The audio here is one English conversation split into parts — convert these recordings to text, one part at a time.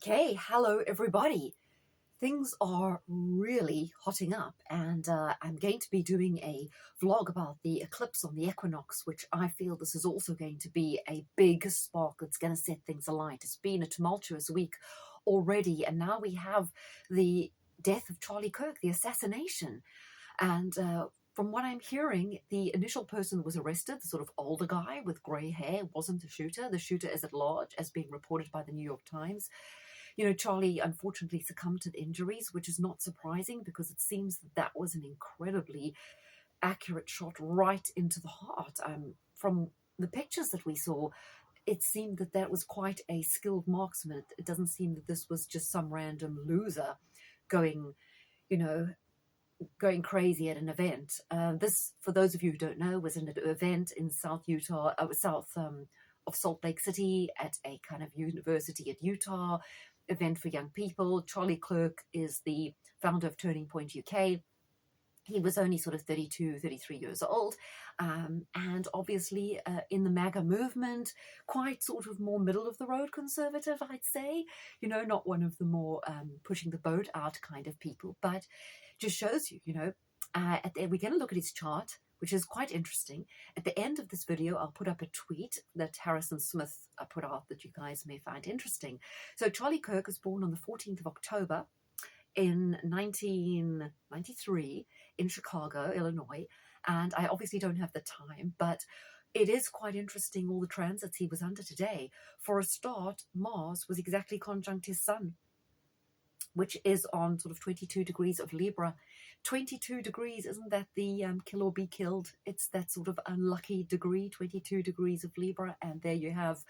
Okay, hello everybody. Things are really hotting up, and I'm going to be doing a vlog about the eclipse on the equinox, which I feel this is also going to be a big spark that's going to set things alight. It's been a tumultuous week already, and now we have the death of Charlie Kirk, the assassination. And from what I'm hearing, the initial person that was arrested, the sort of older guy with grey hair, wasn't the shooter. The shooter is at large, as being reported by the New York Times. Charlie unfortunately succumbed to the injuries, which is not surprising because it seems that was an incredibly accurate shot right into the heart. From the pictures that we saw, it seemed that was quite a skilled marksman. It doesn't seem that this was just some random loser going, you know, going crazy at an event. This, for those of you who don't know, was an event in South Utah, south of Salt Lake City at a kind of university at Utah, event for young people. Charlie Kirk is the founder of Turning Point UK. He was only sort of 32, 33 years old, and obviously in the MAGA movement, quite sort of more middle of the road conservative, I'd say. Not one of the more pushing the boat out kind of people, but just shows you, we're going to look at his chart, which is quite interesting. At the end of this video, I'll put up a tweet that Harrison Smith put out that you guys may find interesting. So Charlie Kirk was born on the 14th of October in 1993 in Chicago, Illinois. And I obviously don't have the time, but it is quite interesting all the transits he was under today. For a start, Mars was exactly conjunct his sun, which is on sort of 22 degrees of Libra. 22 degrees, isn't that the kill or be killed? It's that sort of unlucky degree, 22 degrees of Libra, and there you have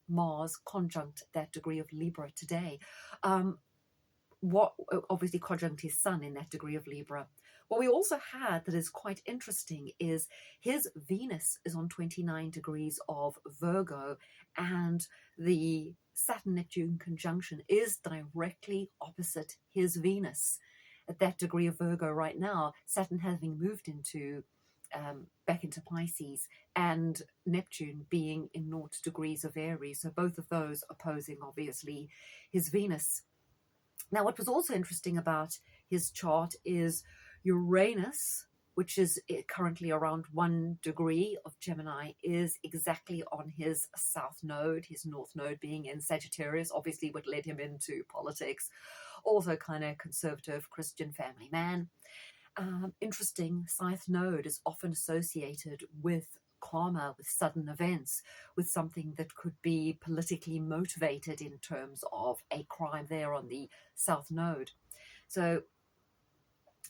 Mars conjunct that degree of Libra today. What obviously conjunct his sun in that degree of Libra. What we also had that is quite interesting is his Venus is on 29 degrees of Virgo, and the Saturn-Neptune conjunction is directly opposite his Venus at that degree of Virgo right now, Saturn having moved into back into Pisces, and Neptune being in 0 degrees of Aries. So both of those opposing, obviously, his Venus. Now, what was also interesting about his chart is Uranus, which is currently around 1 degree of Gemini, is exactly on his south node, his north node being in Sagittarius, obviously what led him into politics, also kind of conservative Christian family man. Interesting, south node is often associated with karma, with sudden events, with something that could be politically motivated in terms of a crime there on the south node. So,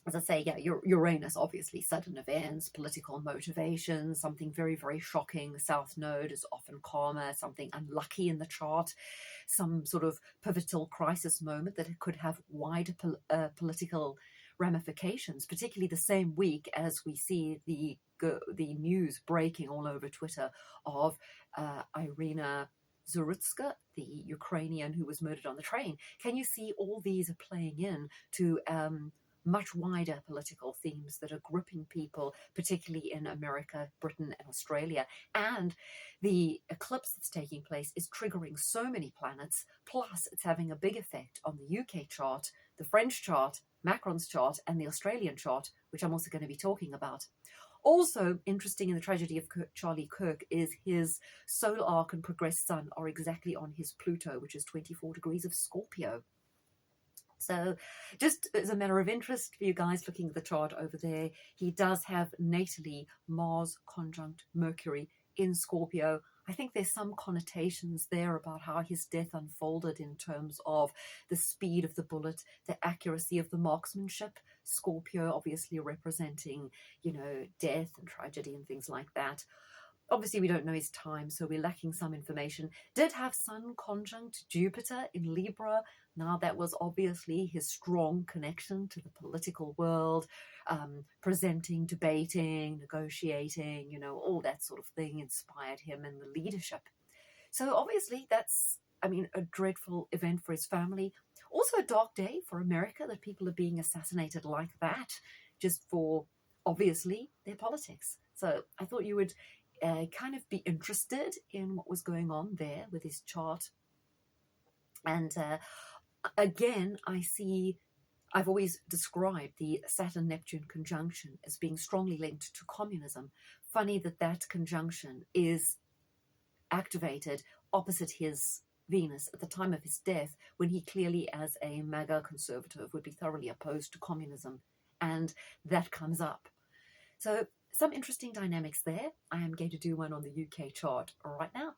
as I say, yeah, Uranus, obviously, sudden events, political motivation, something very, very shocking. South node is often karma, something unlucky in the chart, some sort of pivotal crisis moment that it could have wider political ramifications, particularly the same week as we see the news breaking all over Twitter of Irina Zurutska, the Ukrainian who was murdered on the train. Can you see all these are playing in to much wider political themes that are gripping people, particularly in America, Britain, and Australia? And the eclipse that's taking place is triggering so many planets, plus it's having a big effect on the UK chart, the French chart, Macron's chart, and the Australian chart, which I'm also going to be talking about. Also interesting in the tragedy of Charlie Kirk is his solar arc and progressed sun are exactly on his Pluto, which is 24 degrees of Scorpio. So just as a matter of interest for you guys looking at the chart over there, he does have natally Mars conjunct Mercury in Scorpio. I think there's some connotations there about how his death unfolded in terms of the speed of the bullet, the accuracy of the marksmanship. Scorpio obviously representing, death and tragedy and things like that. Obviously, we don't know his time, so we're lacking some information. Did have Sun conjunct Jupiter in Libra. Now, that was obviously his strong connection to the political world, presenting, debating, negotiating, all that sort of thing inspired him in the leadership. So obviously, that's, a dreadful event for his family. Also a dark day for America that people are being assassinated like that, just for, obviously, their politics. So I thought you would kind of be interested in what was going on there with his chart And again, I've always described the Saturn-Neptune conjunction as being strongly linked to communism. Funny that that conjunction is activated opposite his Venus at the time of his death, when he clearly, as a MAGA conservative, would be thoroughly opposed to communism. And that comes up. So some interesting dynamics there. I am going to do one on the UK chart right now.